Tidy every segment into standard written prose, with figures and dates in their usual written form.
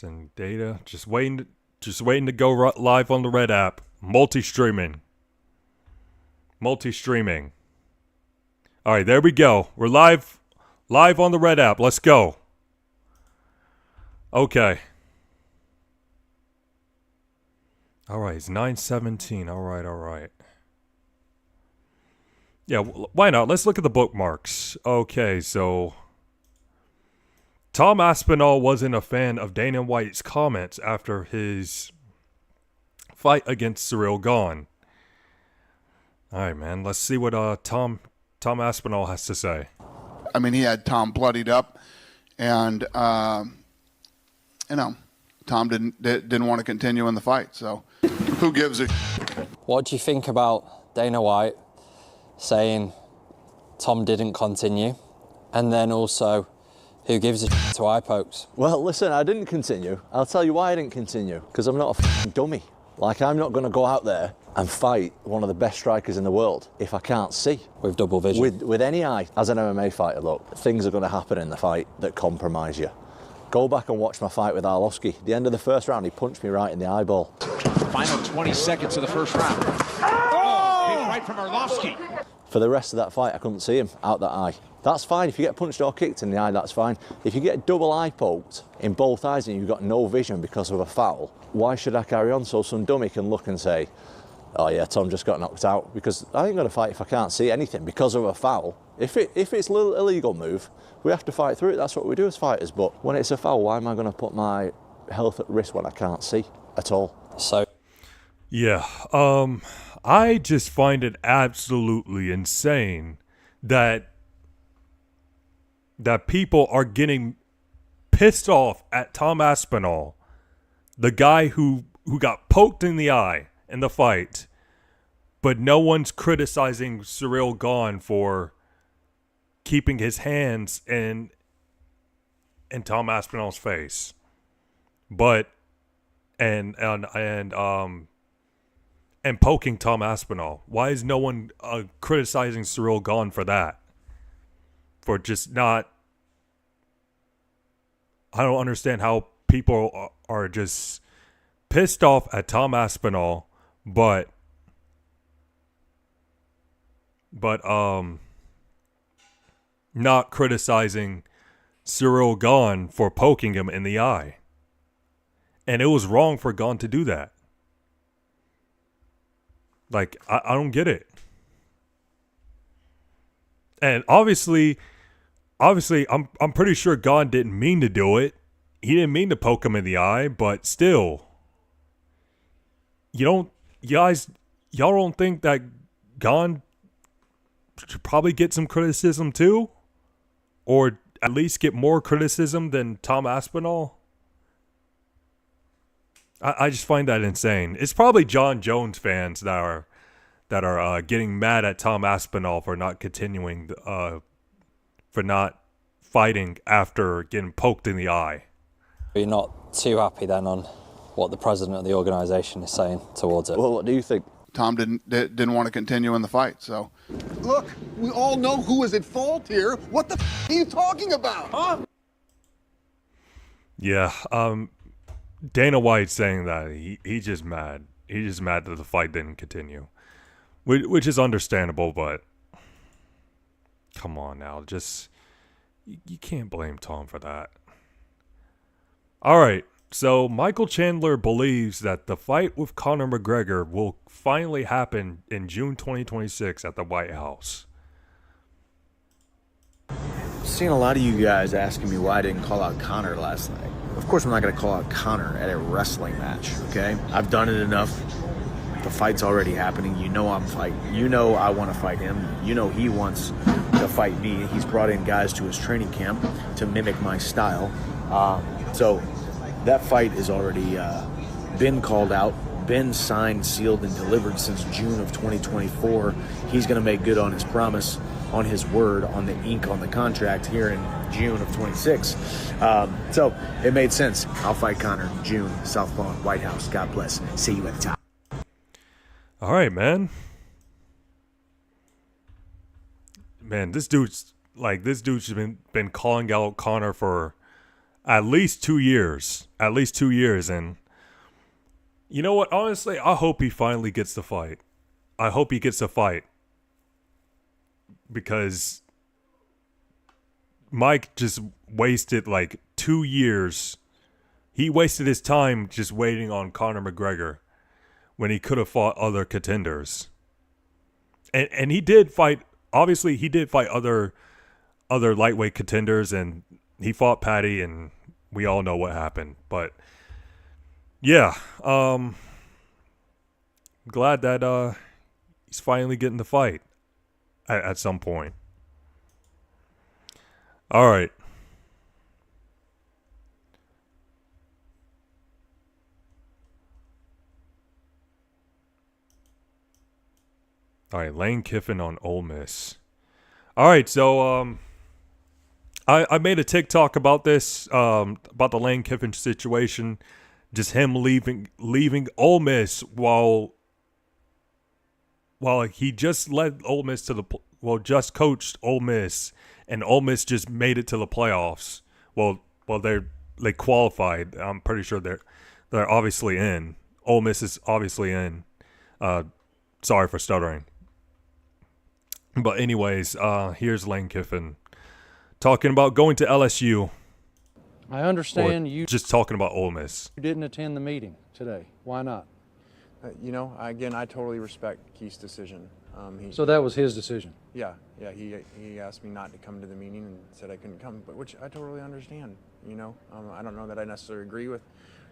Send data. Just waiting to go live on the Red app. Multi-streaming. All right, there we go. We're live on the Red app. Let's go. Okay. All right, it's 9:17. All right. Yeah, why not? Let's look at the bookmarks. Okay, so Tom Aspinall wasn't a fan of Dana White's comments after his fight against Cyril Gahn. All right, man. Let's see what Tom Aspinall has to say. I mean, he had Tom bloodied up, and Tom didn't want to continue in the fight. So, who gives a? What do you think about Dana White saying Tom didn't continue, and then also, who gives a to eye pokes? Well, listen, I didn't continue. I'll tell you why I didn't continue. Because I'm not a dummy. Like, I'm not going to go out there and fight one of the best strikers in the world if I can't see. With double vision? With any eye. As an MMA fighter, look, things are going to happen in the fight that compromise you. Go back and watch my fight with Arlovsky. The end of the first round, he punched me right in the eyeball. Final 20 seconds of the first round. Oh! Big right from Arlovsky. For the rest of that fight, I couldn't see him out that eye. That's fine. If you get punched or kicked in the eye, that's fine. If you get double eye poked in both eyes and you've got no vision because of a foul, why should I carry on so some dummy can look and say, oh yeah, Tom just got knocked out? Because I ain't going to fight if I can't see anything because of a foul. If it's a little illegal move, we have to fight through it. That's what we do as fighters. But when it's a foul, why am I going to put my health at risk when I can't see at all? So, yeah, I just find it absolutely insane that people are getting pissed off at Tom Aspinall, the guy who got poked in the eye in the fight, but no one's criticizing Cyril Gahn for keeping his hands in Tom Aspinall's face, and poking Tom Aspinall. Why is no one criticizing Cyril Gahn for that? For just not... I don't understand how people are just pissed off at Tom Aspinall, but not criticizing Cyril Gahn for poking him in the eye. And it was wrong for Gahn to do that. Like, I don't get it. And obviously, I'm pretty sure Gahn didn't mean to do it. He didn't mean to poke him in the eye, but still, y'all don't think that Gahn should probably get some criticism too, or at least get more criticism than Tom Aspinall? I just find that insane. It's probably John Jones fans that are getting mad at Tom Aspinall for not continuing, for not fighting after getting poked in the eye. you're not too happy then on what the president of the organisation is saying towards it? Well, what do you think? Tom didn't want to continue in the fight. So, look, we all know who is at fault here. What the are you talking about, huh? Yeah, Dana White saying that he's just mad. He's just mad that the fight didn't continue, which is understandable. But come on now, just you can't blame Tom for that. All right, so Michael Chandler believes that the fight with Conor McGregor will finally happen in June 2026 at the White House. I've seen a lot of you guys asking me why I didn't call out Conor last night. Of course I'm not going to call out Conor at a wrestling match, okay? I've done it enough. The fight's already happening. You know I'm fighting. You know I want to fight him. You know he wants to fight me. He's brought in guys to his training camp to mimic my style. So that fight has already been called out, been signed, sealed, and delivered since June of 2024. He's going to make good on his promise, on his word, on the ink on the contract here in June of 26. So it made sense. I'll fight Conor in June, South Lawn, White House. God bless. See you at the top. All right, man. Man, this dude's been calling out Conor for at least 2 years. At least 2 years. And you know what? Honestly, I hope he finally gets the fight. I hope he gets the fight. Because Mike just wasted like 2 years. He wasted his time just waiting on Conor McGregor when he could have fought other contenders. And he did fight, obviously he did fight other lightweight contenders, and he fought Patty, and we all know what happened. But yeah, glad that he's finally getting the fight at some point. All right. All right, Lane Kiffin on Ole Miss. All right, so I made a TikTok about this, about the Lane Kiffin situation, just him leaving Ole Miss while he just led Ole Miss to just coached Ole Miss, and Ole Miss just made it to the playoffs. Well, they qualified. I'm pretty sure they're obviously in. Ole Miss is obviously in. Sorry for stuttering. But anyways, here's Lane Kiffin talking about going to LSU. I understand you just talking about Ole Miss. didn't attend the meeting today. Why not? Again, I totally respect Keith's decision. So that was his decision. Yeah, he asked me not to come to the meeting and said I couldn't come, but which I totally understand. I don't know that I necessarily agree with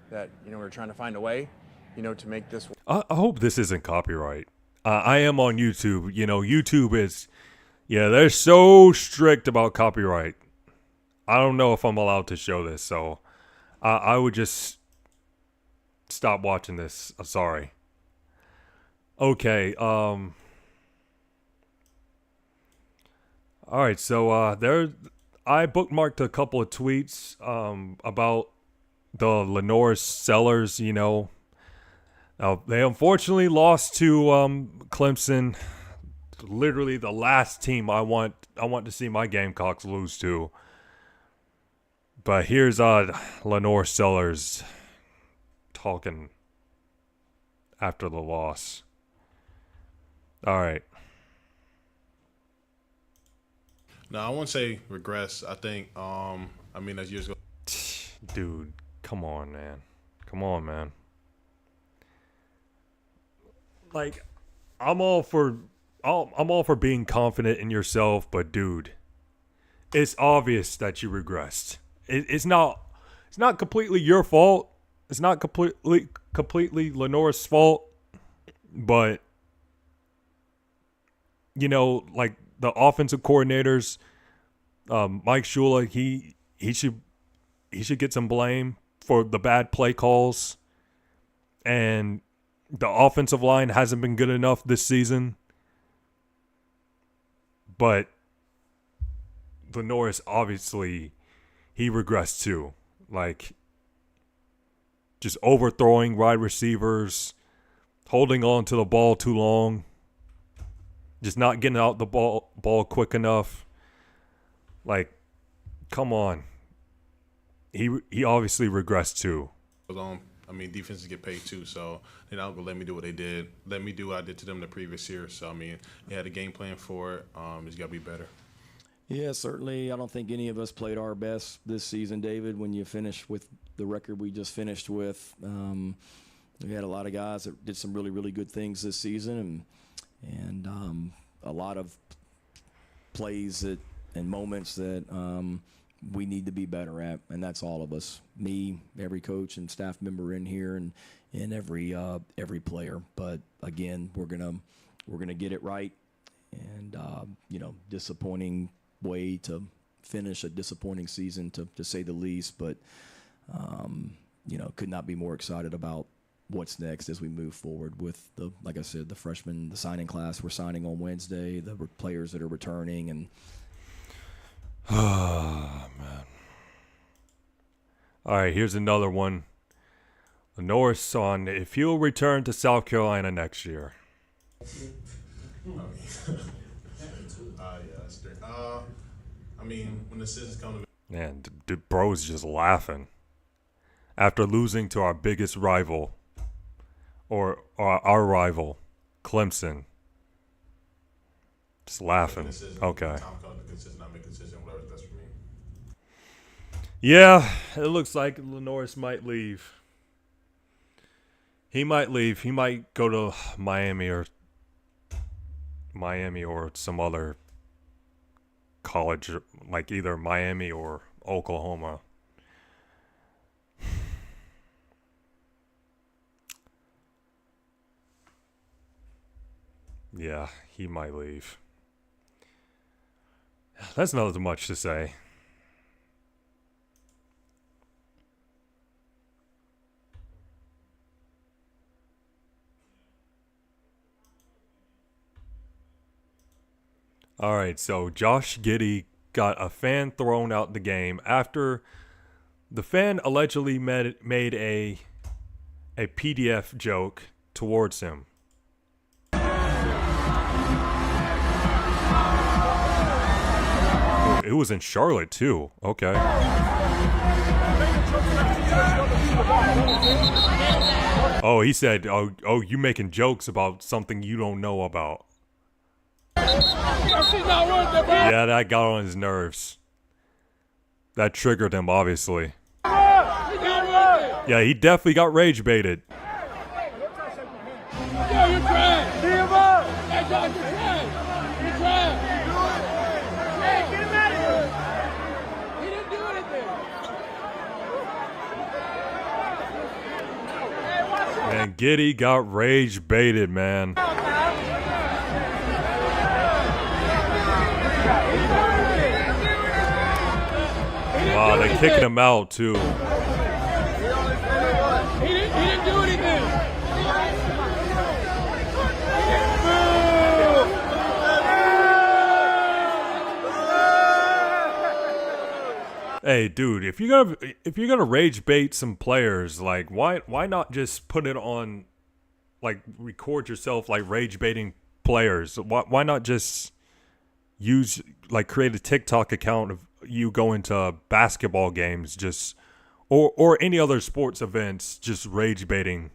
that. We're trying to find a way, to make this. I hope this isn't copyright. I am on YouTube. YouTube is, they're so strict about copyright. I don't know if I'm allowed to show this, so I would just stop watching this. Sorry. Okay. All right. So I bookmarked a couple of tweets about the LaNorris Sellers. They unfortunately lost to Clemson. Literally the last team I want to see my Gamecocks lose to. But here's LaNorris Sellers talking after the loss. All right. No, I won't say regress. I think, as years go. Dude, come on, man. Come on, man. Like, I'm all for being confident in yourself, but dude, it's obvious that you regressed. It's not completely your fault. It's not completely LaNorris' fault, but like the offensive coordinators, Mike Shula, he should get some blame for the bad play calls, and the offensive line hasn't been good enough this season. But LaNorris, obviously, he regressed too. Like, just overthrowing wide receivers, holding on to the ball too long, just not getting out the ball quick enough. Like, come on. He obviously regressed too. Defenses get paid too, so they're not gonna let me do what they did. Let me do what I did to them the previous year. So they had a game plan for it. It's gotta be better. Yeah, certainly. I don't think any of us played our best this season, David. When you finish with the record we just finished with, we had a lot of guys that did some really, really good things this season, and a lot of plays and moments that we need to be better at, and that's all of us. Me, every coach and staff member in here, and every player. But again, we're gonna get it right, and disappointing way to finish a disappointing season, to say the least. But could not be more excited about what's next as we move forward with like I said, the freshmen, the signing class we're signing on Wednesday, the players that are returning, and. Oh, man. All right, here's another one. LaNorris on if he'll return to South Carolina next year. Yeah, that's great. When the decisions come to me. Man, bro's just laughing. After losing to our biggest rival, or our rival, Clemson. Just laughing. Okay. Yeah, it looks like Lenoris might leave. He might leave. He might go to Miami or some other college, like either Miami or Oklahoma. Yeah, he might leave. That's not much to say. All right, so Josh Giddey got a fan thrown out the game after the fan allegedly made a PDF joke towards him. It was in Charlotte too. Okay. Oh, he said, "Oh, you making jokes about something you don't know about." Yeah, that got on his nerves. That triggered him, obviously. Yeah, he definitely got rage baited. Man, Giddey got rage baited, man. Wow, they kicking him out too. He didn't do anything. Hey, dude, if you're gonna rage bait some players, like why not just put it on, like record yourself like rage baiting players? Why not just use, like, create a TikTok account of you going to basketball games, just or any other sports events, just rage baiting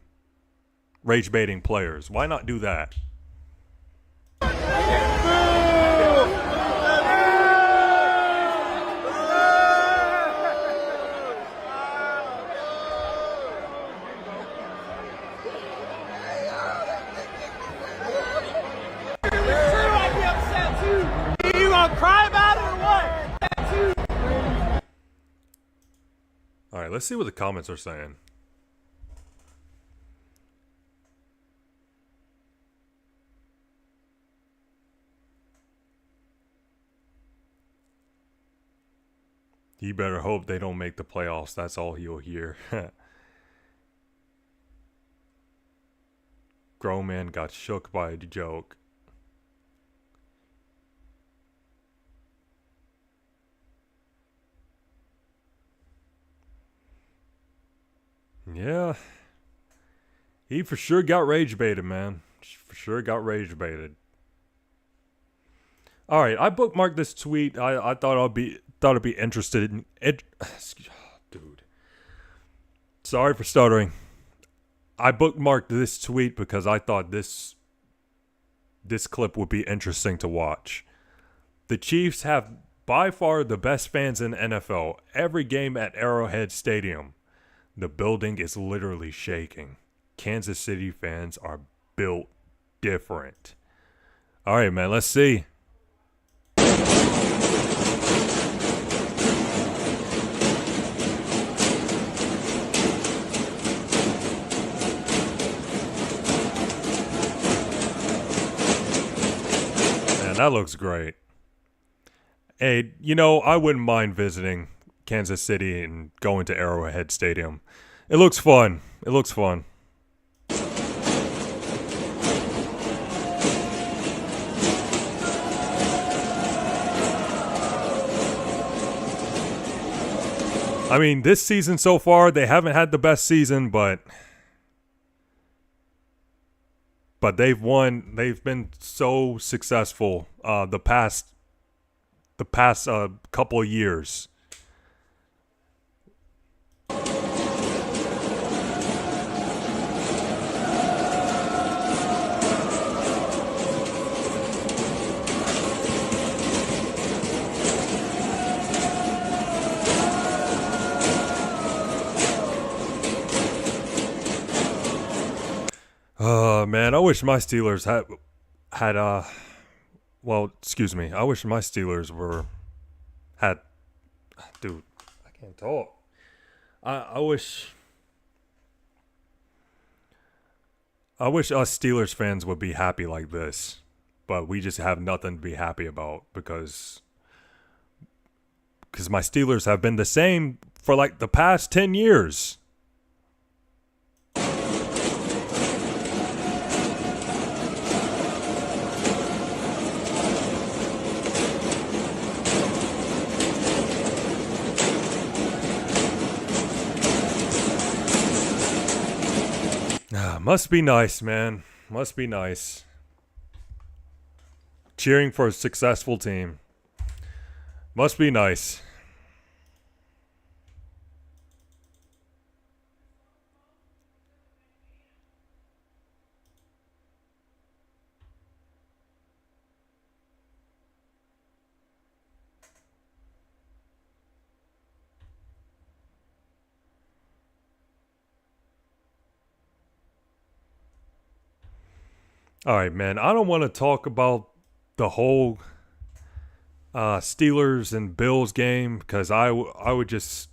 players? Why not do that? You gonna cry about it or what? All right, let's see what the comments are saying. You better hope they don't make the playoffs. That's all you'll hear. Grown man got shook by a joke. Yeah. He for sure got rage baited, man. For sure got rage baited. Alright, I bookmarked this tweet. I thought it'd be interested in it. Dude. Sorry for stuttering. I bookmarked this tweet because I thought this clip would be interesting to watch. The Chiefs have by far the best fans in the NFL. Every game at Arrowhead Stadium, the building is literally shaking. Kansas City fans are built different. All right, man, let's see. Man, that looks great. Hey, you know, I wouldn't mind visiting Kansas City and going to Arrowhead Stadium. It looks fun. It looks fun. I mean, this season so far, they haven't had the best season, but they've won. They've been so successful the past couple of years. wish my Steelers had well, excuse me. I wish my Steelers had dude, I can't talk. I wish us Steelers fans would be happy like this, but we just have nothing to be happy about because my Steelers have been the same for like the past 10 years. Must be nice, man. Must be nice. Cheering for a successful team. Must be nice. All right, man. I don't want to talk about the whole Steelers and Bills game because I would just,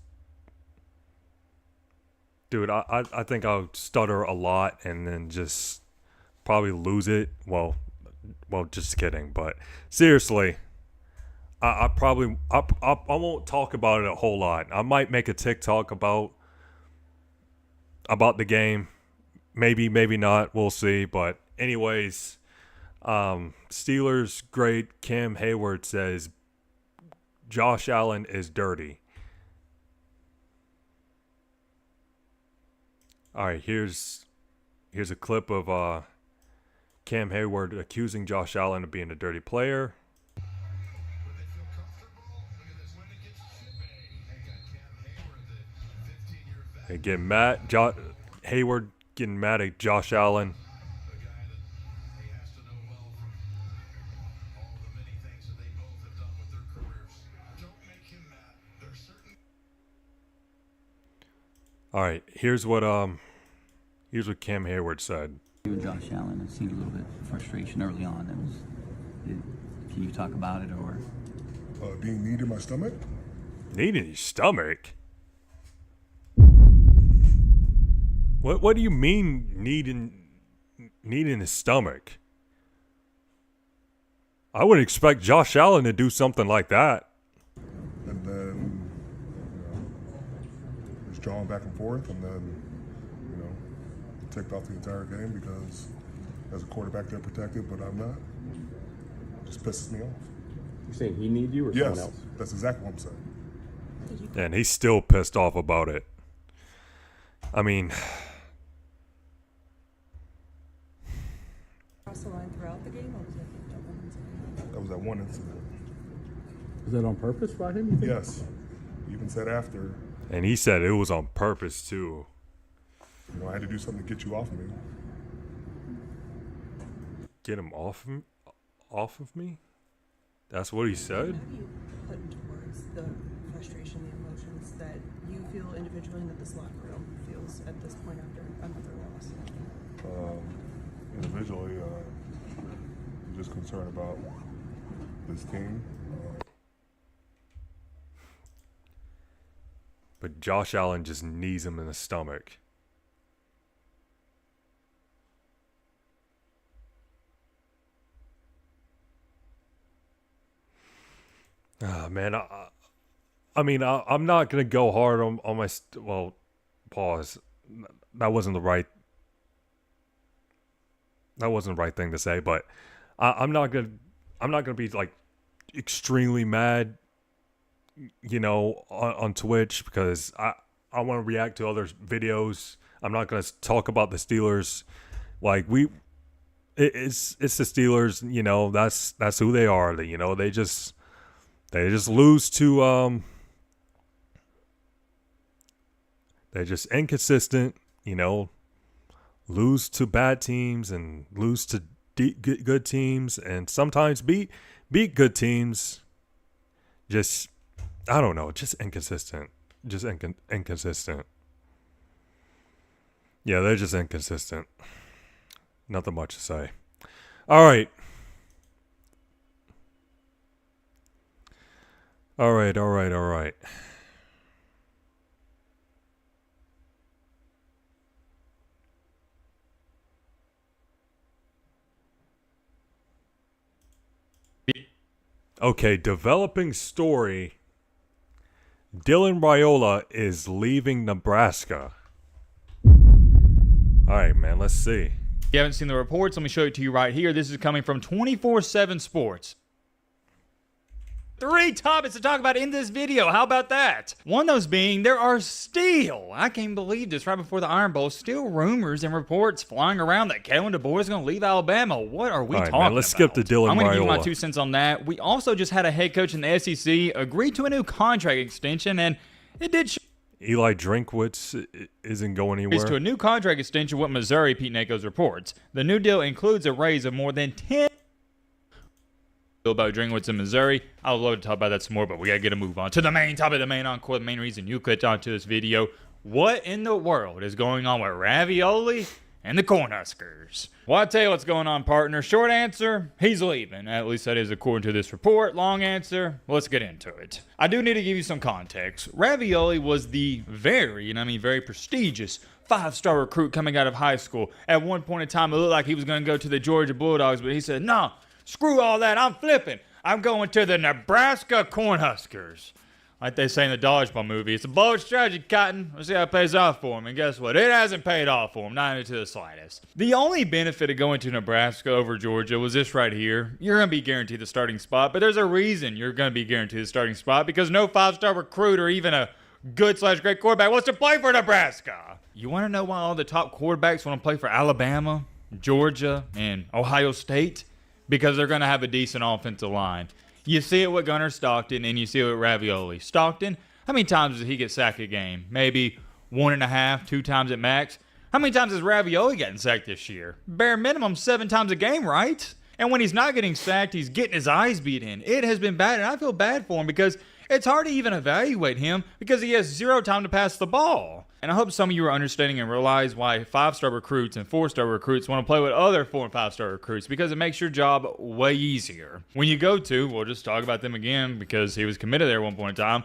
dude. I think I'll stutter a lot and then just probably lose it. Well, just kidding. But seriously, I won't talk about it a whole lot. I might make a TikTok about the game. Maybe not. We'll see. But anyways, Steelers great Cam Hayward says Josh Allen is dirty. All right, here's a clip of Cam Hayward accusing Josh Allen of being a dirty player. They get mad. Hayward getting mad at Josh Allen. All right, here's what Cam Hayward said. You and Josh Allen, I've seen a little bit of frustration early on. Can you talk about it or? Being kneed in my stomach. Kneed in your stomach? What do you mean kneed in his stomach? I wouldn't expect Josh Allen to do something like that. And then, just drawing back and forth, and then, ticked off the entire game because as a quarterback they're protected, but I'm not. It just pisses me off. You saying he need you or yes, someone else? That's exactly what I'm saying. And he's still pissed off about it. I mean, cross the line throughout the game, or was it that one incident? That was that one incident. Was that on purpose by him? You think? Yes. He even said after. And he said it was on purpose too. I had to do something to get you off of me. Get him off of me? That's what he said? How do you put into words the frustration, the emotions that you feel individually and that this locker room feels at this point after another loss? Individually, I'm just concerned about this team. But Josh Allen just knees him in the stomach. Man, I'm not gonna go hard on my. Pause. That wasn't the right thing to say. But I'm not gonna be like extremely mad, on Twitch because I want to react to other videos. I'm not gonna talk about the Steelers. Like it's the Steelers. That's who they are. They just lose to they're just inconsistent, lose to bad teams and lose to good teams and sometimes beat good teams. Just I don't know, just inconsistent. Just inconsistent. Yeah, they're just inconsistent. Nothing much to say. All right. All right. Okay, developing story. Dylan Raiola is leaving Nebraska. All right, man, let's see. If you haven't seen the reports, let me show it to you right here. This is coming from 24/7 Sports. 3 topics to talk about in this video. How about that? One of those being there are still, I can't believe this, right before the Iron Bowl, still rumors and reports flying around that Kalen DeBoer is going to leave Alabama. What are we talking about? Let's skip to Dylan Raiola. I'm going to give you my 2 cents on that. We also just had a head coach in the SEC agree to a new contract extension, and it did Eli Drinkwitz isn't going anywhere. to a new contract extension with Missouri, Pete Nako's reports. The new deal includes a raise of more than 10 about Drinkwitz in Missouri. I would love to talk about that some more, but we got to get a move on to the main topic, the main encore, the main reason you clicked onto this video. What in the world is going on with Ravioli and the Cornhuskers? Well, I'll tell you what's going on, partner. Short answer, he's leaving. At least that is according to this report. Long answer, let's get into it. I do need to give you some context. Ravioli was the very, and I mean very prestigious 5-star recruit coming out of high school. At one point in time, it looked like he was going to go to the Georgia Bulldogs, but he said, no, screw all that, I'm flipping. I'm going to the Nebraska Cornhuskers. Like they say in the Dodgeball movie, it's a bold strategy, Cotton. Let's see how it pays off for him. And guess what? It hasn't paid off for him, not even to the slightest. The only benefit of going to Nebraska over Georgia was this right here. You're going to be guaranteed the starting spot, but there's a reason you're going to be guaranteed the starting spot, because no 5-star recruit or even a good/great quarterback wants to play for Nebraska. You want to know why all the top quarterbacks want to play for Alabama, Georgia, and Ohio State? Because they're going to have a decent offensive line. You see it with Gunnar Stockton, and you see it with Ravioli. Stockton, how many times does he get sacked a game? Maybe 1.5, 2 times at max. How many times has Ravioli gotten sacked this year? Bare minimum 7 times a game, right? And when he's not getting sacked, he's getting his eyes beat in. It has been bad, and I feel bad for him because it's hard to even evaluate him because he has 0 time to pass the ball. And I hope some of you are understanding and realize why 5-star recruits and 4-star recruits want to play with other 4 and 5-star recruits, because it makes your job way easier. When you go to, we'll just talk about them again because he was committed there at one point in time,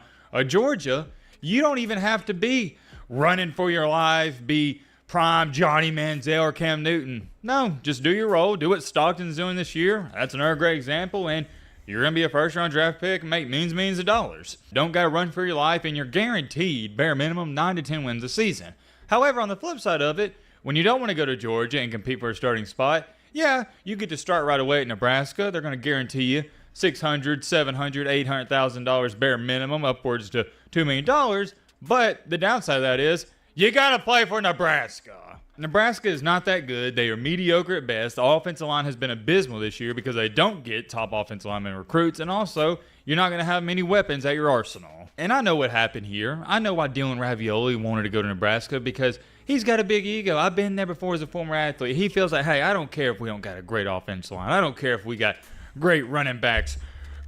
Georgia, you don't even have to be running for your life, be prime Johnny Manziel or Cam Newton. No, just do your role, do what Stockton's doing this year. That's another great example, and you're going to be a first-round draft pick and make millions of dollars. Don't got to run for your life, and you're guaranteed, bare minimum, 9 to 10 wins a season. However, on the flip side of it, when you don't want to go to Georgia and compete for a starting spot, yeah, you get to start right away at Nebraska. They're going to guarantee you $600,000, $700,000, $800,000 bare minimum, upwards to $2 million. But the downside of that is you got to play for Nebraska. Nebraska is not that good. They are mediocre at best. The offensive line has been abysmal this year because they don't get top offensive lineman recruits. And also, you're not going to have many weapons at your arsenal. And I know what happened here. I know why Dylan Ravioli wanted to go to Nebraska, because he's got a big ego. I've been there before as a former athlete. He feels like, hey, I don't care if we don't got a great offensive line. I don't care if we got great running backs,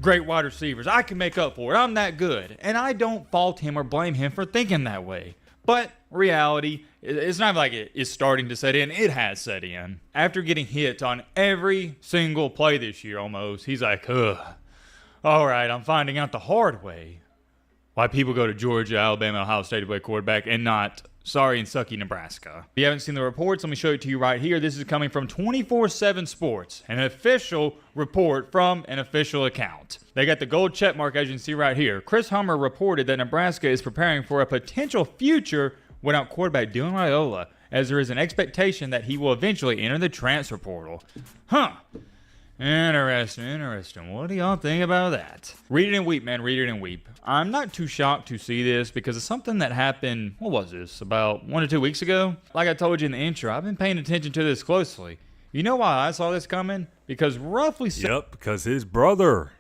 great wide receivers. I can make up for it. I'm that good. And I don't fault him or blame him for thinking that way. But reality, it's not like it is starting to set in. It has set in. After getting hit on every single play this year almost, he's like, ugh. All right, I'm finding out the hard way why people go to Georgia, Alabama, Ohio State to play quarterback and not sorry and sucky Nebraska. If you haven't seen the reports, let me show it to you right here. This is coming from 24/7 Sports, an official report from an official account. They got the gold check mark, as you can see right here. Chris Hummer reported that Nebraska is preparing for a potential future without quarterback Dylan Raiola, as there is an expectation that he will eventually enter the transfer portal. Huh. Interesting. What do y'all think about that? Read it and weep, man. Read it and weep. I'm not too shocked to see this because it's something that happened, what was this, about 1 to 2 weeks ago? Like I told you in the intro, I've been paying attention to this closely. You know why I saw this coming? Because roughly... because his brother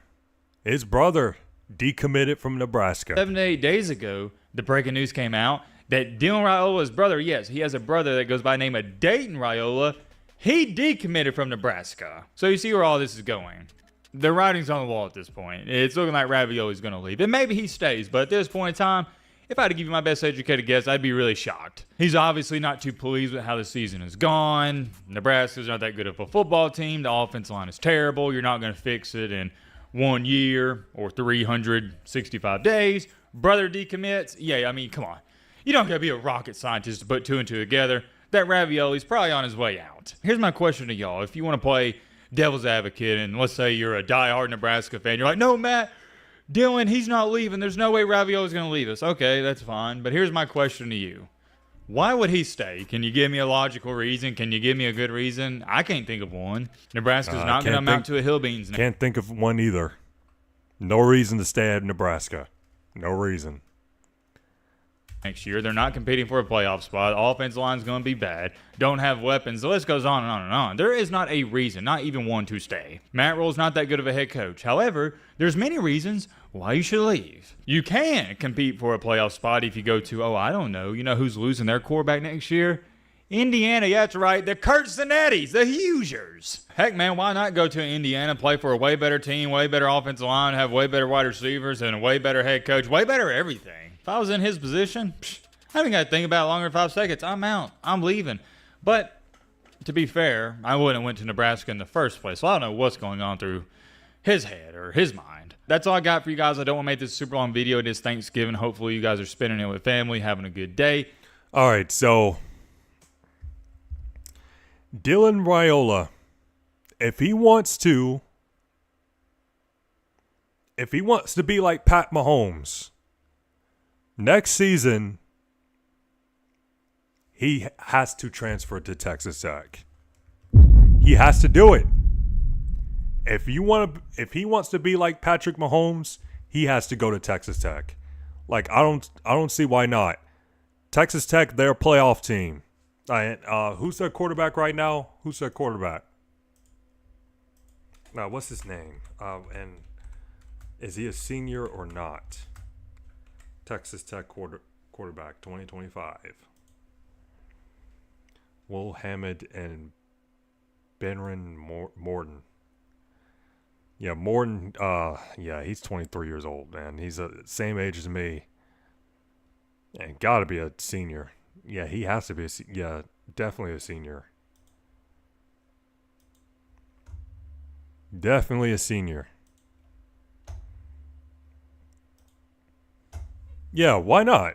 decommitted from Nebraska. 7 to 8 days ago, the breaking news came out that Dylan Raiola's brother, yes, he has a brother that goes by the name of Dayton Raiola. He decommitted from Nebraska. So you see where all this is going. The writing's on the wall at this point. It's looking like Ravioli's going to leave. And maybe he stays, but at this point in time, if I had to give you my best educated guess, I'd be really shocked. He's obviously not too pleased with how the season has gone. Nebraska's not that good of a football team. The offensive line is terrible. You're not going to fix it in 1 year or 365 days. Brother decommits. Yeah, I mean, come on. You don't got to be a rocket scientist to put 2 and 2 together. That Ravioli's probably on his way out. Here's my question to y'all. If you want to play devil's advocate, and let's say you're a diehard Nebraska fan, you're like, no, Matt, Dylan, he's not leaving. There's no way Ravioli's going to leave us. Okay, that's fine. But here's my question to you. Why would he stay? Can you give me a logical reason? Can you give me a good reason? I can't think of one. Nebraska's not going to amount to a hill beans now. Can't think of one either. No reason to stay at Nebraska. No reason. Next year, they're not competing for a playoff spot. The offensive line's going to be bad. Don't have weapons. The list goes on and on and on. There is not a reason, not even one, to stay. Matt Rule's not that good of a head coach. However, there's many reasons why you should leave. You can compete for a playoff spot if you go to, I don't know. You know who's losing their quarterback next year? Indiana. Yeah, that's right. The Kurt Zanettis, the Hoosiers. Heck, man, why not go to Indiana, play for a way better team, way better offensive line, have way better wide receivers, and a way better head coach, way better everything. If I was in his position, I haven't got to think about it longer than 5 seconds. I'm out. I'm leaving. But to be fair, I wouldn't have went to Nebraska in the first place, so I don't know what's going on through his head or his mind. That's all I got for you guys. I don't want to make this a super long video. It is Thanksgiving. Hopefully you guys are spending it with family, having a good day. All right, so Dylan Raiola, if he wants to be like Pat Mahomes, next season he has to transfer to Texas Tech. He has to do it. If he wants to be like Patrick Mahomes, he has to go to Texas Tech. Like I don't see why not. Texas Tech, they're a playoff team. Who's their quarterback right now? Who's their quarterback? Now, what's his name? And is he a senior or not? Texas Tech quarterback, 2025. Will Hamid and Benron Morton. Yeah, Morton, he's 23 years old, man. He's the same age as me. And got to be a senior. Yeah, he has to be definitely a senior. Definitely a senior. Yeah, why not?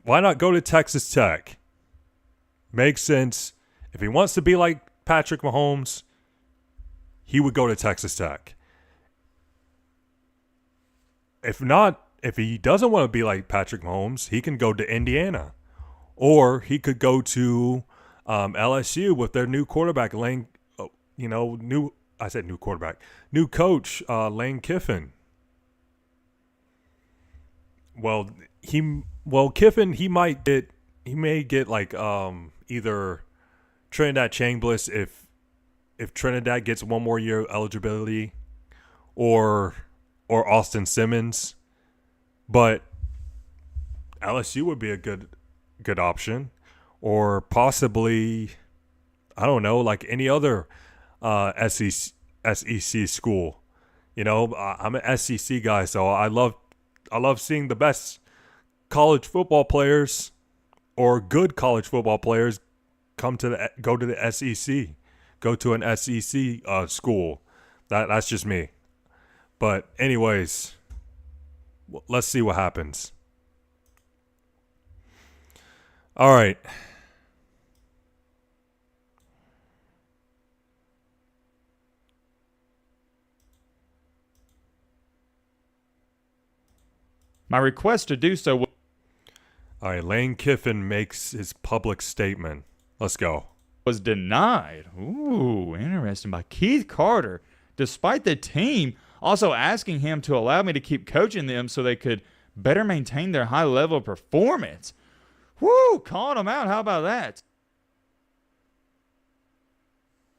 Why not go to Texas Tech? Makes sense. If he wants to be like Patrick Mahomes, he would go to Texas Tech. If he doesn't want to be like Patrick Mahomes, he can go to Indiana. Or he could go to LSU with their new quarterback, new coach, Lane Kiffin. Kiffin, he may get like either Trinidad Chambliss if Trinidad gets one more year of eligibility, or Austin Simmons, but LSU would be a good option, or possibly, I don't know, like any other SEC school. You know, I'm an SEC guy, so I love seeing the best college football players or good college football players go to the SEC, go to an SEC school. That's just me. But anyways, let's see what happens. All right. My request to do so. All right, Lane Kiffin makes his public statement. Let's go. Was denied. Ooh, interesting. By Keith Carter, despite the team also asking him to allow me to keep coaching them so they could better maintain their high level of performance. Woo, calling them out. How about that?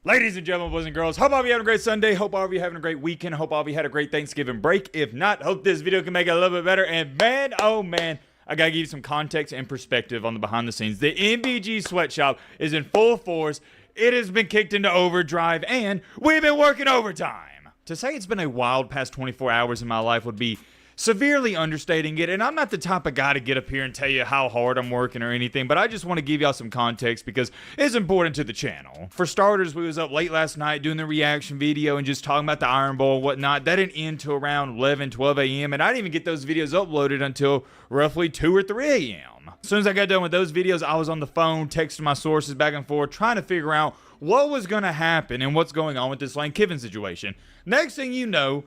Ladies and gentlemen, boys and girls, hope all of you having a great Sunday. Hope all of you having a great weekend. Hope all of you had a great Thanksgiving break. If not, hope this video can make it a little bit better. And man, oh man, I got to give you some context and perspective on the behind the scenes. The MBG Sweatshop is in full force. It has been kicked into overdrive, and we've been working overtime. To say it's been a wild past 24 hours in my life would be severely understating it. And I'm not the type of guy to get up here and tell you how hard I'm working or anything, but I just want to give y'all some context because it's important to the channel. For starters, we was up late last night doing the reaction video and just talking about the Iron Bowl and whatnot. That didn't end till around 11, 12 a.m. and I didn't even get those videos uploaded until roughly 2 or 3 a.m. As soon as I got done with those videos, I was on the phone texting my sources back and forth trying to figure out what was going to happen and what's going on with this Lane Kiffin situation. Next thing you know,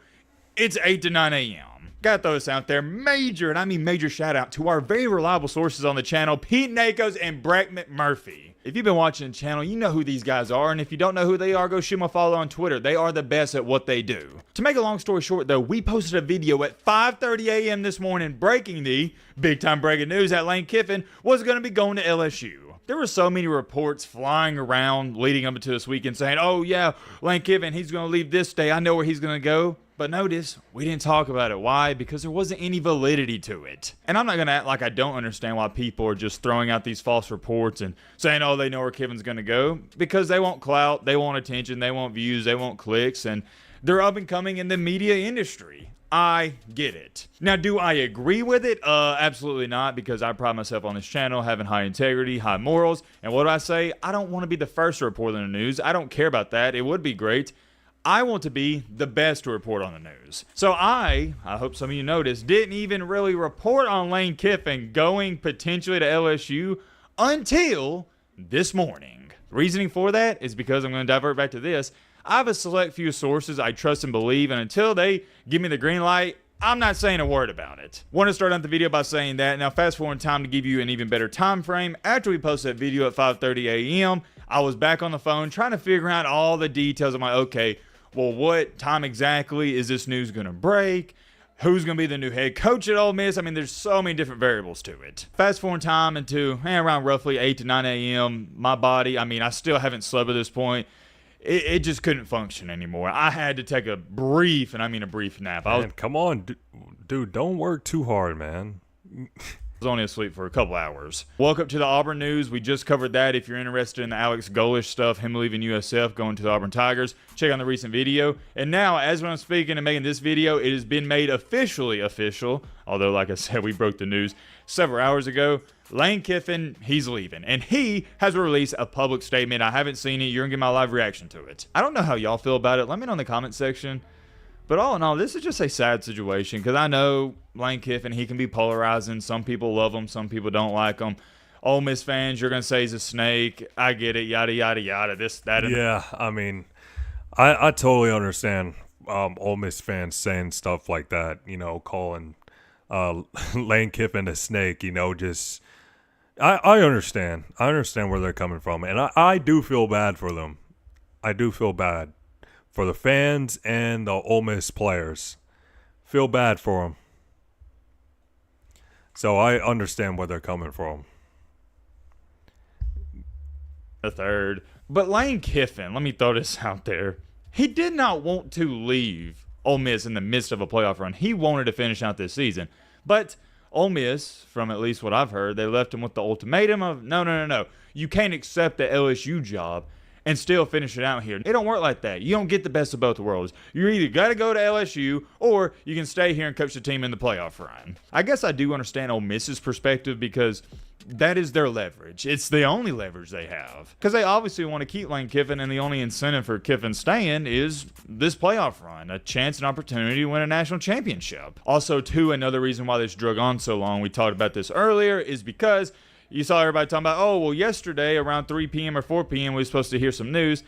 it's 8 to 9 a.m. Gotta throw this out there. Major, and I mean major shout out to our very reliable sources on the channel, Pete Nakos and Breck McMurphy. If you've been watching the channel, you know who these guys are, and if you don't know who they are, go shoot them a follow on Twitter. They are the best at what they do. To make a long story short though, we posted a video at 5:30 a.m. this morning breaking the big time breaking news that Lane Kiffin was going to be going to LSU. There were so many reports flying around leading up to this weekend saying, oh yeah, Lane Kiffin, he's going to leave this day. I know where he's going to go. But notice, we didn't talk about it. Why? Because there wasn't any validity to it. And I'm not going to act like I don't understand why people are just throwing out these false reports and saying, oh, they know where Kiffin's going to go. Because they want clout, they want attention, they want views, they want clicks, and they're up and coming in the media industry. I get it. Now, do I agree with it? Absolutely not, because I pride myself on this channel having high integrity, high morals. And what do I say? I don't want to be the first to report on the news. I don't care about that. It would be great. I want to be the best to report on the news. So I hope some of you noticed, didn't even really report on Lane Kiffin going potentially to LSU until this morning. Reasoning for that is because I'm going to divert back to this. I have a select few sources I trust and believe, and until they give me the green light, I'm not saying a word about it. Want to start out the video by saying that. Now fast forward in time to give you an even better time frame. After we posted that video at 5:30 a.m., I was back on the phone trying to figure out all the details. I'm like, okay, well, what time exactly is this news going to break? Who's going to be the new head coach at Ole Miss? I mean, there's so many different variables to it. Fast forward time into around roughly 8 to 9 a.m., my body, I mean, I still haven't slept at this point. It just couldn't function anymore. I had to take a brief, and I mean a brief nap. Man, come on, dude, don't work too hard, man. I was only asleep for a couple hours. Woke up to the Auburn news. We just covered that. If you're interested in the Alex Golesh stuff, him leaving USF, going to the Auburn Tigers, check out the recent video. And now, as when I'm speaking and making this video, it has been made officially official. Although, like I said, we broke the news several hours ago. Lane Kiffin, he's leaving. And he has released a public statement. I haven't seen it. You're going to get my live reaction to it. I don't know how y'all feel about it. Let me know in the comment section. But all in all, this is just a sad situation because I know Lane Kiffin, he can be polarizing. Some people love him. Some people don't like him. Ole Miss fans, you're going to say he's a snake. I get it, yada, yada, yada, this, that, and yeah, I mean, I totally understand Ole Miss fans saying stuff like that, you know, calling Lane Kiffin a snake, you know, just... I understand. I understand where they're coming from. And I do feel bad for them. I do feel bad. For the fans and the Ole Miss players. Feel bad for them. So I understand where they're coming from. The third. But Lane Kiffin, let me throw this out there. He did not want to leave Ole Miss in the midst of a playoff run. He wanted to finish out this season. But Ole Miss, from at least what I've heard, they left him with the ultimatum of, no. You can't accept the LSU job and still finish it out here. It don't work like that. You don't get the best of both worlds. You either got to go to LSU or you can stay here and coach the team in the playoff run. I guess I do understand Ole Miss's perspective because that is their leverage. It's the only leverage they have. Because they obviously want to keep Lane Kiffin, and the only incentive for Kiffin staying is this playoff run, a chance and opportunity to win a national championship. Also, too, another reason why this drug on so long, we talked about this earlier, is because you saw everybody talking about, oh, well, yesterday around 3 p.m. or 4 p.m. we were supposed to hear some news.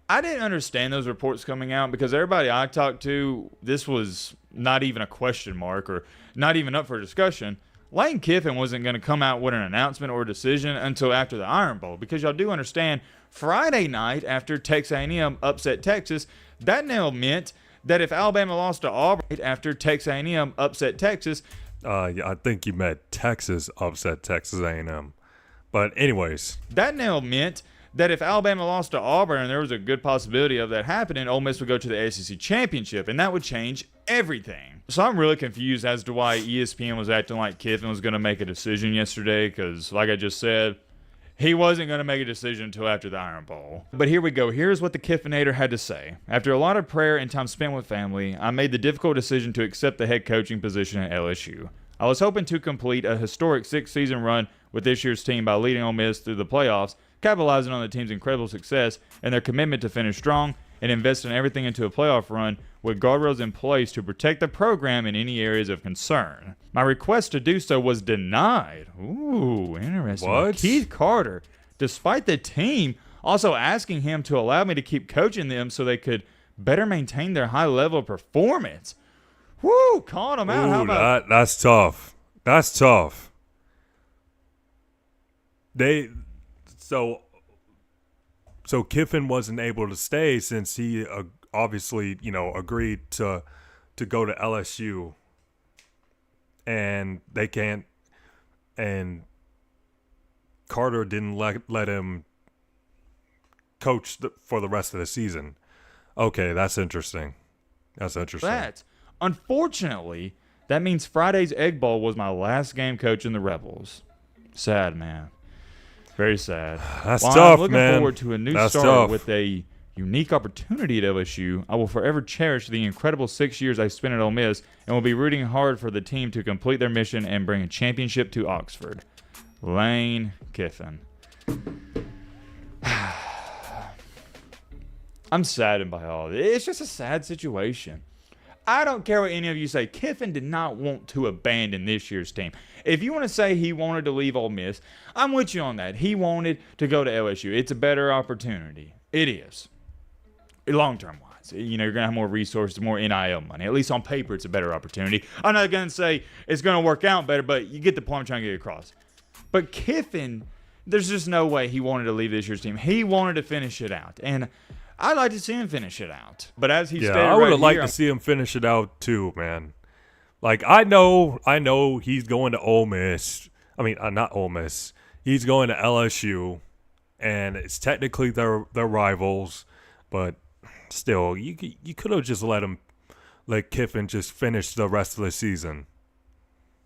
I didn't understand those reports coming out because everybody I talked to, this was not even a question mark or not even up for discussion. Lane Kiffin wasn't going to come out with an announcement or a decision until after the Iron Bowl because y'all do understand Friday night after Texas A&M upset Texas, that now meant that if Alabama lost to Auburn after Texas A&M upset Texas, I think you meant Texas upset Texas A&M. But anyways. That now meant that if Alabama lost to Auburn, and there was a good possibility of that happening, Ole Miss would go to the SEC Championship, and that would change everything. So I'm really confused as to why ESPN was acting like Kiffin was going to make a decision yesterday, because like I just said, He wasn't going to make a decision until after the Iron Bowl. But here we go. Here's what the Kiffinator had to say. After a lot of prayer and time spent with family, I made the difficult decision to accept the head coaching position at LSU. I was hoping to complete a historic 6-season run with this year's team by leading Ole Miss through the playoffs, capitalizing on the team's incredible success and their commitment to finish strong and invest in everything into a playoff run with guardrails in place to protect the program in any areas of concern. My request to do so was denied. Ooh, interesting. What? Keith Carter, despite the team also asking him to allow me to keep coaching them so they could better maintain their high level of performance. Woo, calling them out. How Ooh, about that's tough. That's tough. So Kiffin wasn't able to stay since he obviously, agreed to go to LSU, and they can't, and Carter didn't let him coach for the rest of the season. Okay, that's interesting. that? Unfortunately, that means Friday's Egg Bowl was my last game coaching the Rebels. Sad, man. Very sad. That's While tough, I'm looking man. forward to a new That's start tough. with a unique opportunity at LSU. I will forever cherish the incredible 6 years I spent at Ole Miss and will be rooting hard for the team to complete their mission and bring a championship to Oxford. Lane Kiffin. I'm saddened by all this. It's just a sad situation. I don't care what any of you say. Kiffin did not want to abandon this year's team. If you want to say he wanted to leave Ole Miss, I'm with you on that. He wanted to go to LSU. It's a better opportunity. It is. Long-term wise. You're going to have more resources, more NIL money. At least on paper, it's a better opportunity. I'm not going to say it's going to work out better, but you get the point I'm trying to get across. But Kiffin, there's just no way he wanted to leave this year's team. He wanted to finish it out. And I'd like to see him finish it out. But as he stated I would have right liked to see him finish it out too, man. Like, I know he's going to Ole Miss. I mean, not Ole Miss. He's going to LSU, and it's technically their rivals, but still, you could have just let Kiffin just finish the rest of the season,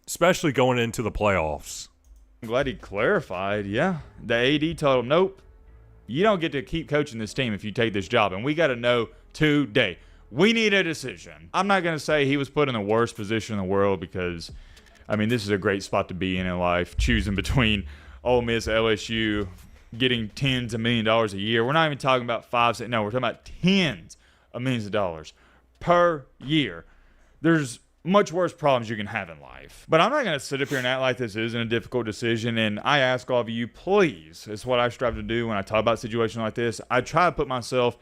especially going into the playoffs. I'm glad he clarified. Yeah, the AD told him, nope, you don't get to keep coaching this team if you take this job, and we got to know today. We need a decision. I'm not going to say he was put in the worst position in the world because, this is a great spot to be in life, choosing between Ole Miss, LSU, getting tens of millions of dollars a year. We're not even talking about we're talking about tens of millions of dollars per year. There's much worse problems you can have in life. But I'm not going to sit up here and act like this isn't a difficult decision. And I ask all of you, please, it's what I strive to do when I talk about situations like this. I try to put myself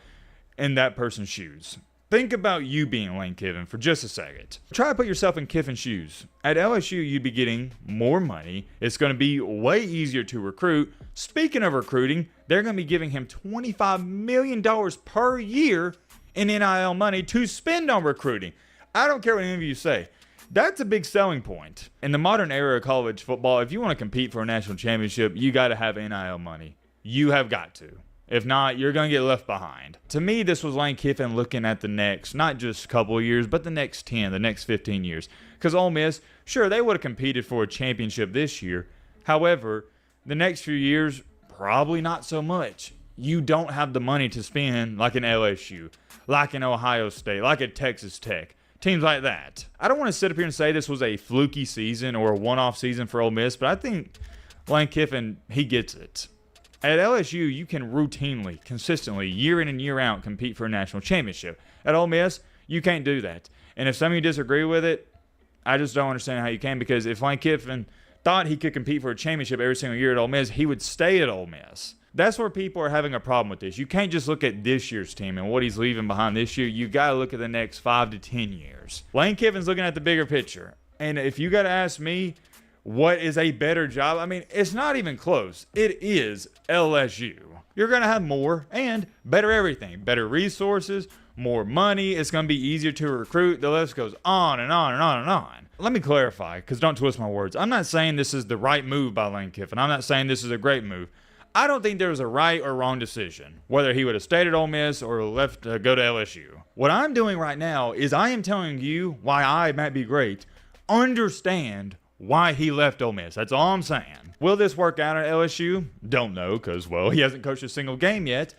in that person's shoes. Think about you being Lane Kiffin for just a second. Try to put yourself in Kiffin's shoes. At LSU, you'd be getting more money. It's going to be way easier to recruit. Speaking of recruiting, they're going to be giving him $25 million per year in NIL money to spend on recruiting. I don't care what any of you say. That's a big selling point. In the modern era of college football, if you want to compete for a national championship, you got to have NIL money. You have got to. If not, you're going to get left behind. To me, this was Lane Kiffin looking at the next, not just couple of years, but the next 10, the next 15 years. Because Ole Miss, sure, they would have competed for a championship this year. However, the next few years, probably not so much. You don't have the money to spend like an LSU, like an Ohio State, like a Texas Tech. Teams like that. I don't want to sit up here and say this was a fluky season or a one-off season for Ole Miss, but I think Lane Kiffin, he gets it. At LSU, you can routinely, consistently, year in and year out, compete for a national championship. At Ole Miss, you can't do that. And if some of you disagree with it, I just don't understand how you can, because if Lane Kiffin thought he could compete for a championship every single year at Ole Miss, he would stay at Ole Miss. That's where people are having a problem with this. You can't just look at this year's team and what he's leaving behind this year. You got to look at the next 5 to 10 years. Lane Kiffin's looking at the bigger picture. And if you got to ask me, what is a better job? It's not even close. It is LSU. You're going to have more and better everything. Better resources, more money. It's going to be easier to recruit. The list goes on and on and on and on. Let me clarify, because don't twist my words. I'm not saying this is the right move by Lane Kiffin. I'm not saying this is a great move. I don't think there was a right or wrong decision, whether he would have stayed at Ole Miss or left to go to LSU. What I'm doing right now is I am telling you why I, Matt B. Great, understand why he left Ole Miss. That's all I'm saying. Will this work out at LSU? Don't know, because, well, he hasn't coached a single game yet.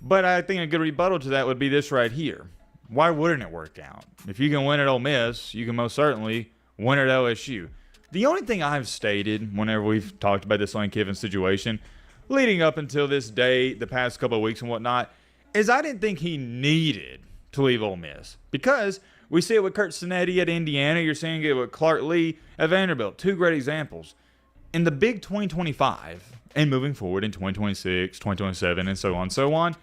But I think a good rebuttal to that would be this right here. Why wouldn't it work out? If you can win at Ole Miss, you can most certainly win at LSU. The only thing I've stated whenever we've talked about this Lane Kiffin situation, leading up until this day, the past couple of weeks and whatnot, is I didn't think he needed to leave Ole Miss. Because we see it with Kurt Cinetti at Indiana. You're seeing it with Clark Lee at Vanderbilt. Two great examples. In the big 2025 and moving forward in 2026, 2027, and so on,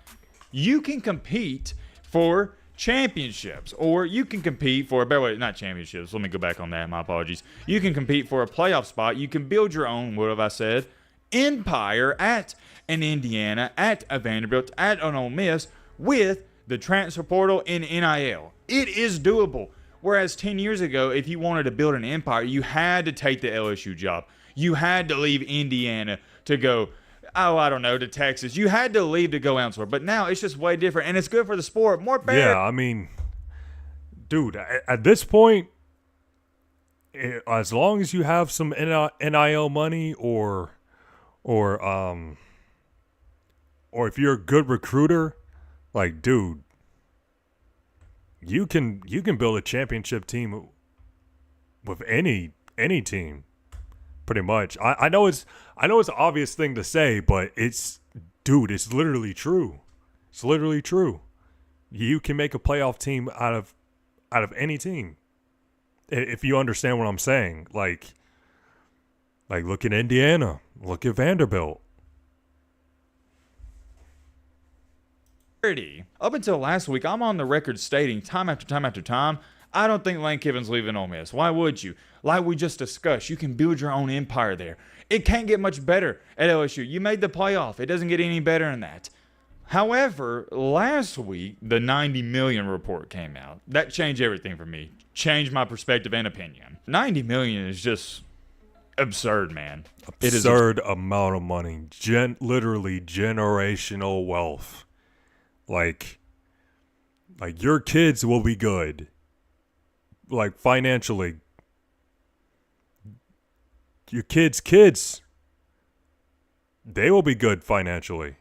you can compete for championships, or you can compete for, not championships, let me go back on that, my apologies. You can compete for a playoff spot. You can build your own, what have I said, empire at an Indiana, at a Vanderbilt, at an Ole Miss with the transfer portal in NIL. It is doable. Whereas 10 years ago, if you wanted to build an empire, you had to take the LSU job. You had to leave Indiana to go, to Texas. You had to leave to go elsewhere. But now it's just way different, and it's good for the sport. More fair. Yeah, I mean, dude, at this point, as long as you have some NIL money or if you're a good recruiter, like, dude, you can build a championship team with any team, pretty much. I know it's an obvious thing to say, but it's literally true. It's literally true. You can make a playoff team out of any team, if you understand what I'm saying. Like look at Indiana, look at Vanderbilt. Up until last week, I'm on the record stating time after time after time, I don't think Lane Kiffin's leaving Ole Miss. Why would you? Like we just discussed, you can build your own empire there. It can't get much better at LSU. You made the playoff. It doesn't get any better than that. However, last week, the 90 million report came out. That changed everything for me. Changed my perspective and opinion. 90 million is just absurd, man. Absurd amount of money. Literally generational wealth. Like your kids will be good. Like financially. Your kids, they will be good financially.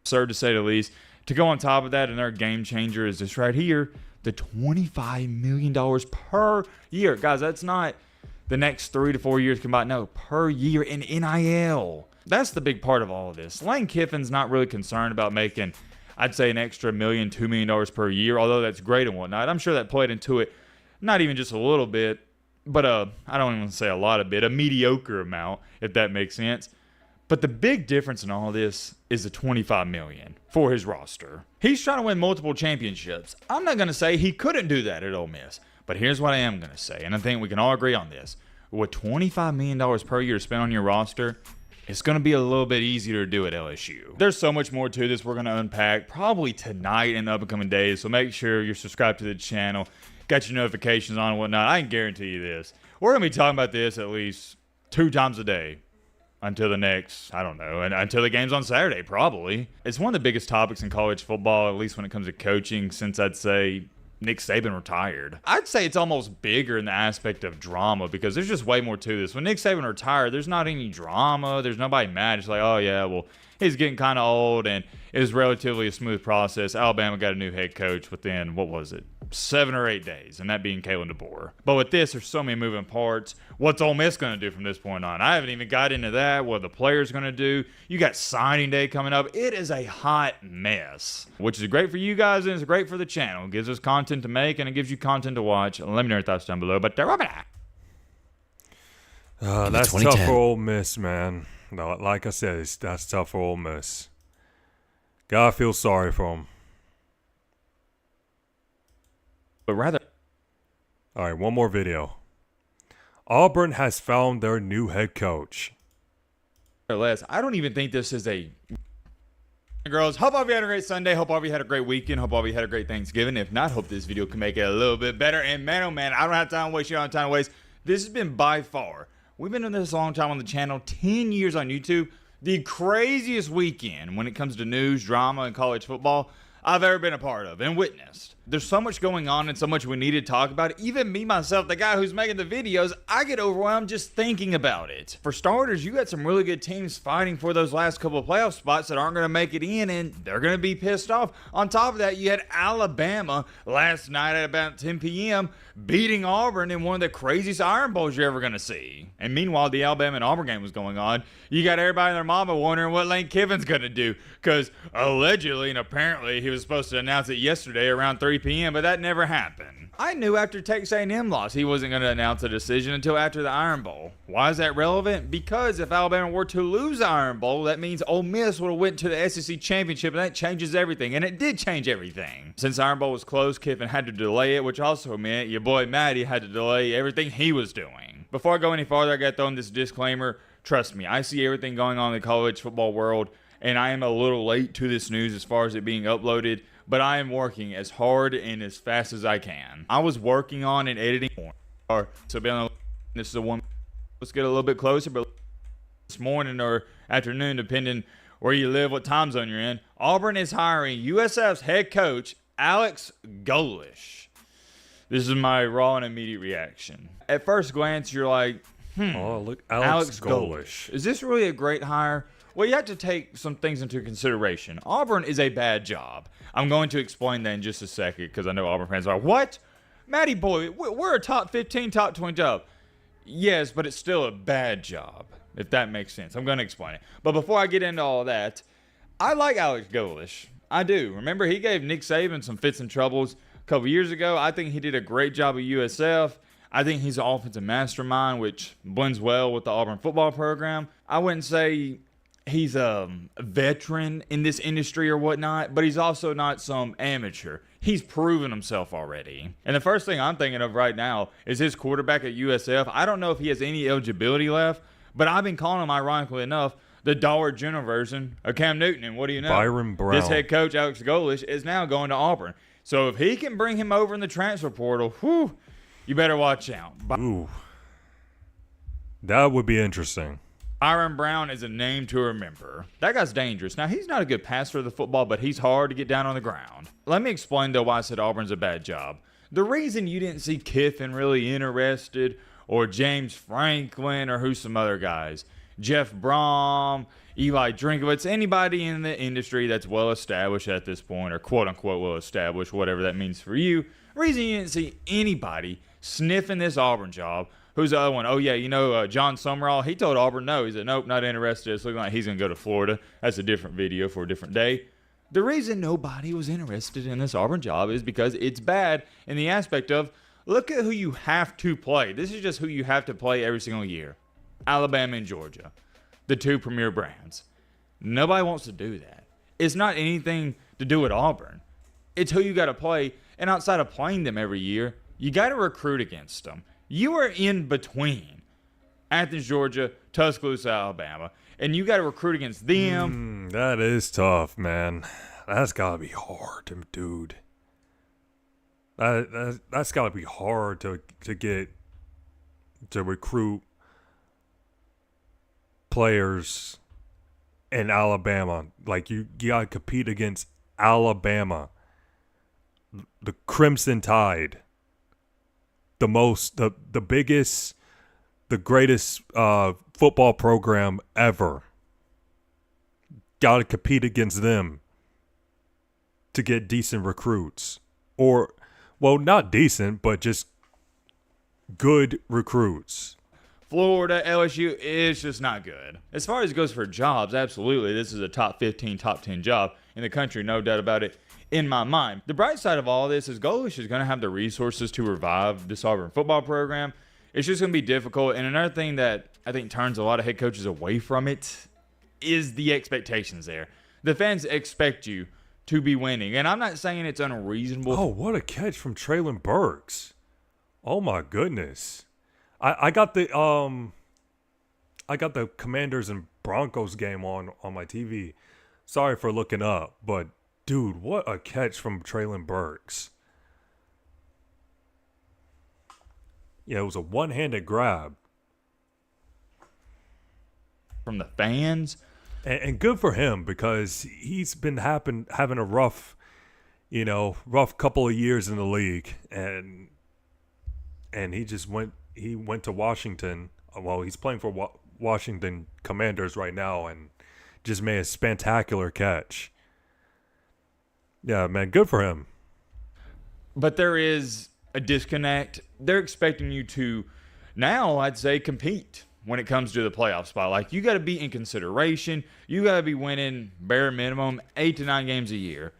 Absurd to say the least. To go on top of that, another game changer is this right here. The $25 million per year. Guys, that's not the next 3 to 4 years combined. No, per year in NIL. That's the big part of all of this. Lane Kiffin's not really concerned about making, I'd say, an extra $1 million, $2 million per year, although that's great and whatnot. I'm sure that played into it, not even just a little bit, but I don't even say a lot of bit, a mediocre amount, if that makes sense. But the big difference in all this is the $25 million for his roster. He's trying to win multiple championships. I'm not going to say he couldn't do that at Ole Miss, but here's what I am going to say, and I think we can all agree on this. With $25 million per year spent on your roster, it's going to be a little bit easier to do at LSU. There's so much more to this we're going to unpack probably tonight in the upcoming days, so make sure you're subscribed to the channel, got your notifications on and whatnot. I can guarantee you this. We're going to be talking about this at least 2 times a day until the next, until the game's on Saturday, probably. It's one of the biggest topics in college football, at least when it comes to coaching, since I'd say Nick Saban retired. I'd say it's almost bigger in the aspect of drama because there's just way more to this. When Nick Saban retired, there's not any drama. There's nobody mad. It's like, oh, yeah, well, he's getting kind of old, and it was relatively a smooth process. Alabama got a new head coach within, 7 or 8 days, and that being Kalen DeBoer. But with this, there's so many moving parts. What's Ole Miss going to do from this point on? I haven't even got into that. What are the players going to do? You got signing day coming up. It is a hot mess, which is great for you guys, and it's great for the channel. It gives us content to make, and it gives you content to watch. Let me know your thoughts down below. But that's tough for Ole Miss, man. No, like I said, that's tough for Ole Miss. Gotta feel sorry for them. But rather, all right, one more video. Auburn has found their new head coach. or less. I don't even think this is a... Girls, hope all of you had a great Sunday. Hope all of you had a great weekend. Hope all of you had a great Thanksgiving. If not, hope this video can make it a little bit better. And man, oh man, I don't have time to waste. You don't have time to waste. This has been by far, we've been doing this a long time on the channel, 10 years on YouTube, the craziest weekend when it comes to news, drama, and college football I've ever been a part of and witnessed. there's so much going on and so much we need to talk about. Even me, myself, the guy who's making the videos, I get overwhelmed just thinking about it. For starters, you got some really good teams fighting for those last couple of playoff spots that aren't going to make it in, and they're going to be pissed off. On top of that, you had Alabama last night at about 10 p.m. beating Auburn in one of the craziest Iron Bowls you're ever going to see. And meanwhile, the Alabama and Auburn game was going on. You got everybody and their mama wondering what Lane Kiffin's going to do, because allegedly and apparently he was supposed to announce it yesterday around 3 p.m., but that never happened. I knew after Texas A&M loss he wasn't going to announce a decision until after the Iron Bowl. Why is that relevant? Because if Alabama were to lose the Iron Bowl, that means Ole Miss would have went to the SEC Championship, and that changes everything, and it did change everything. Since the Iron Bowl was closed, Kiffin had to delay it, which also meant your boy Maddie had to delay everything he was doing. Before I go any farther, I got to throw in this disclaimer. Trust me, I see everything going on in the college football world, and I am a little late to this news as far as it being uploaded, but I am working as hard and as fast as I can. I was working on and editing so this is the one. Let's get a little bit closer, but this morning or afternoon, depending where you live, what time zone you're in, Auburn is hiring USF's head coach, Alex Golesh. This is my raw and immediate reaction. At first glance, you're like, Oh, look, Alex Golesh. Is this really a great hire? Well, you have to take some things into consideration. Auburn is a bad job. I'm going to explain that in just a second because I know Auburn fans are like, what? Matty boy, we're a top 15, top 20 job. Yes, but it's still a bad job, if that makes sense. I'm going to explain it. But before I get into all that, I like Alex Golesh. I do. Remember, he gave Nick Saban some fits and troubles a couple years ago. I think he did a great job at USF. I think he's an offensive mastermind, which blends well with the Auburn football program. I wouldn't say he's a veteran in this industry or whatnot, but he's also not some amateur. He's proven himself already. And the first thing I'm thinking of right now is his quarterback at USF. I don't know if he has any eligibility left, but I've been calling him, ironically enough, the Dollar General version of Cam Newton. And what do you know? Byron Brown. This head coach, Alex Golesh, is now going to Auburn. So if he can bring him over in the transfer portal, whew, you better watch out. Ooh. That would be interesting. Byron Brown is a name to remember. That guy's dangerous. Now, he's not a good passer of the football, but he's hard to get down on the ground. Let me explain, though, why I said Auburn's a bad job. The reason you didn't see Kiffin really interested, or James Franklin, or who's some other guys, Jeff Brom, Eli Drinkwitz, anybody in the industry that's well-established at this point, or quote-unquote well-established, whatever that means for you, the reason you didn't see anybody sniffing this Auburn job. Who's the other one? Oh, yeah, John Summerall. He told Auburn no. He said, nope, not interested. It's looking like he's going to go to Florida. That's a different video for a different day. The reason nobody was interested in this Auburn job is because it's bad in the aspect of, look at who you have to play. This is just who you have to play every single year. Alabama and Georgia, the two premier brands. Nobody wants to do that. It's not anything to do with Auburn. It's who you got to play. And outside of playing them every year, you got to recruit against them. You are in between Athens, Georgia, Tuscaloosa, Alabama, and you got to recruit against them. That is tough, man. That's got to be hard, dude. That's got to be hard to recruit players in Alabama. Like, you got to compete against Alabama, the Crimson Tide. The biggest, the greatest football program ever. Got to compete against them to get decent recruits. Or, well, not decent, but just good recruits. Florida, LSU, it's just not good. As far as it goes for jobs, absolutely, this is a top 15, top 10 job in the country, no doubt about it. In my mind, the bright side of all this is Golesh is going to have the resources to revive this Auburn football program. It's just going to be difficult. And another thing that I think turns a lot of head coaches away from it is the expectations there. The fans expect you to be winning. And I'm not saying it's unreasonable. Oh, what a catch from Traylon Burks. Oh my goodness. I got the Commanders and Broncos game on my TV. Sorry for looking up, but dude, what a catch from Traylon Burks. Yeah, it was a one-handed grab. From the fans. And good for him, because he's been having a rough rough couple of years in the league, and he went to Washington. Well, he's playing for Washington Commanders right now, and just made a spectacular catch. Yeah, man, good for him. But there is a disconnect. They're expecting you to now, I'd say, compete when it comes to the playoff spot. Like, you got to be in consideration. You got to be winning bare minimum 8 to 9 games a year.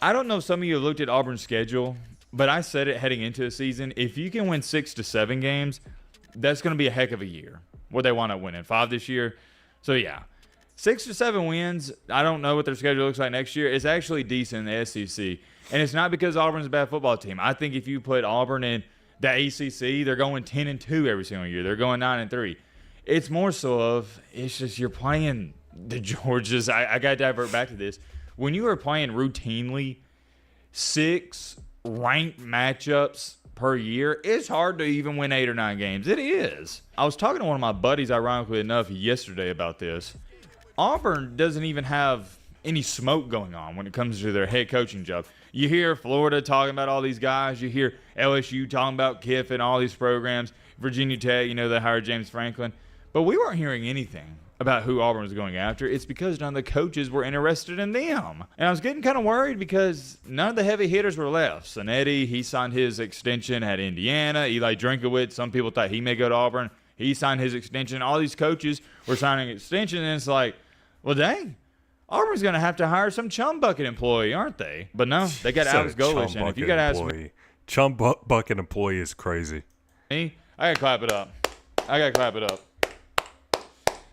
I don't know if some of you have looked at Auburn's schedule, but I said it heading into the season. If you can win 6 to 7 games, that's going to be a heck of a year. What they want to win in 5 this year. So, yeah. 6 to 7 wins. I don't know what their schedule looks like next year. It's actually decent in the SEC. And it's not because Auburn's a bad football team. I think if you put Auburn in the ACC, they're going 10-2 every single year. They're going 9-3. It's more so of, it's just you're playing the Georgias. I got to divert back to this. When you are playing routinely 6 ranked matchups per year, it's hard to even win 8 or 9 games. It is. I was talking to one of my buddies, ironically enough, yesterday about this. Auburn doesn't even have any smoke going on when it comes to their head coaching job. You hear Florida talking about all these guys. You hear LSU talking about Kiffin, all these programs. Virginia Tech, they hired James Franklin. But we weren't hearing anything about who Auburn was going after. It's because none of the coaches were interested in them. And I was getting kind of worried because none of the heavy hitters were left. Sonetti, he signed his extension at Indiana. Eli Drinkowitz, some people thought he may go to Auburn. He signed his extension. All these coaches were signing extensions, and it's like, well, dang, Auburn's going to have to hire some chum bucket employee, aren't they? But no, they got Alex Golesh. And if you got to ask me, chum bucket employee is crazy. I got to clap it up.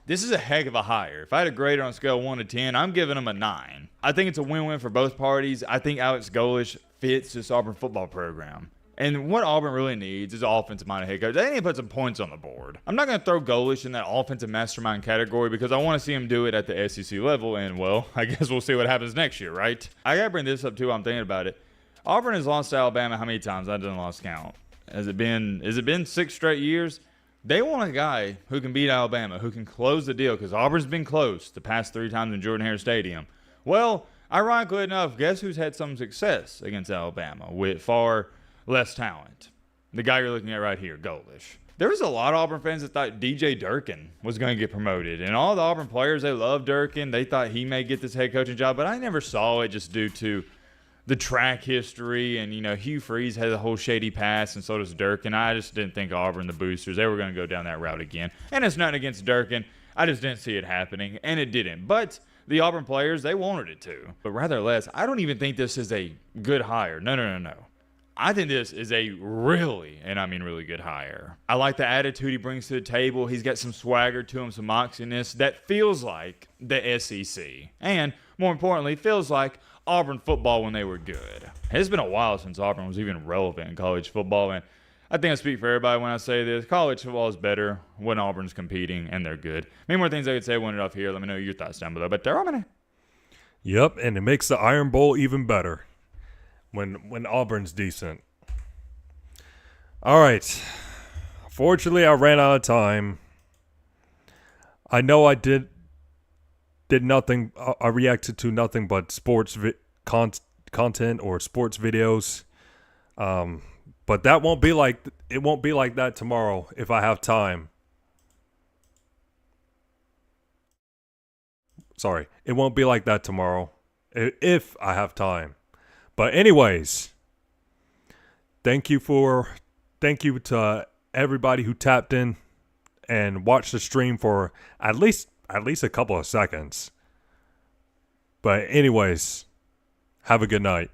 This is a heck of a hire. If I had a grade on a scale of 1 to 10, I'm giving them a 9. I think it's a win-win for both parties. I think Alex Golesh fits this Auburn football program. And what Auburn really needs is an offensive-minded head coach. They need to put some points on the board. I'm not going to throw Golesh in that offensive mastermind category because I want to see him do it at the SEC level. And, well, I guess we'll see what happens next year, right? I got to bring this up, too. I'm thinking about it. Auburn has lost to Alabama how many times? I didn't lost count. Has it been 6 straight years? They want a guy who can beat Alabama, who can close the deal, because Auburn's been close the past 3 times in Jordan-Hare Stadium. Well, ironically enough, guess who's had some success against Alabama with far less talent? The guy you're looking at right here, Golesh. There was a lot of Auburn fans that thought DJ Durkin was going to get promoted. And all the Auburn players, they love Durkin. They thought he may get this head coaching job, but I never saw it just due to the track history. And, Hugh Freeze has a whole shady past, and so does Durkin. I just didn't think Auburn, the boosters, they were going to go down that route again. And it's nothing against Durkin. I just didn't see it happening, and it didn't. But the Auburn players, they wanted it to. But rather less, I don't even think this is a good hire. No. I think this is a really, and I mean really good hire. I like the attitude he brings to the table. He's got some swagger to him, some moxiness that feels like the SEC. And, more importantly, feels like Auburn football when they were good. It's been a while since Auburn was even relevant in college football, and I think I speak for everybody when I say this. College football is better when Auburn's competing, and they're good. Many more things I could say when it off here. Let me know your thoughts down below. But they're Yep, and it makes the Iron Bowl even better when Auburn's decent. All right. Fortunately, I ran out of time. I know I did nothing. I reacted to nothing but sports content or sports videos. But it won't be like that tomorrow if I have time. Sorry, it won't be like that tomorrow if I have time. But anyways, thank you to everybody who tapped in and watched the stream for at least a couple of seconds. But anyways, have a good night.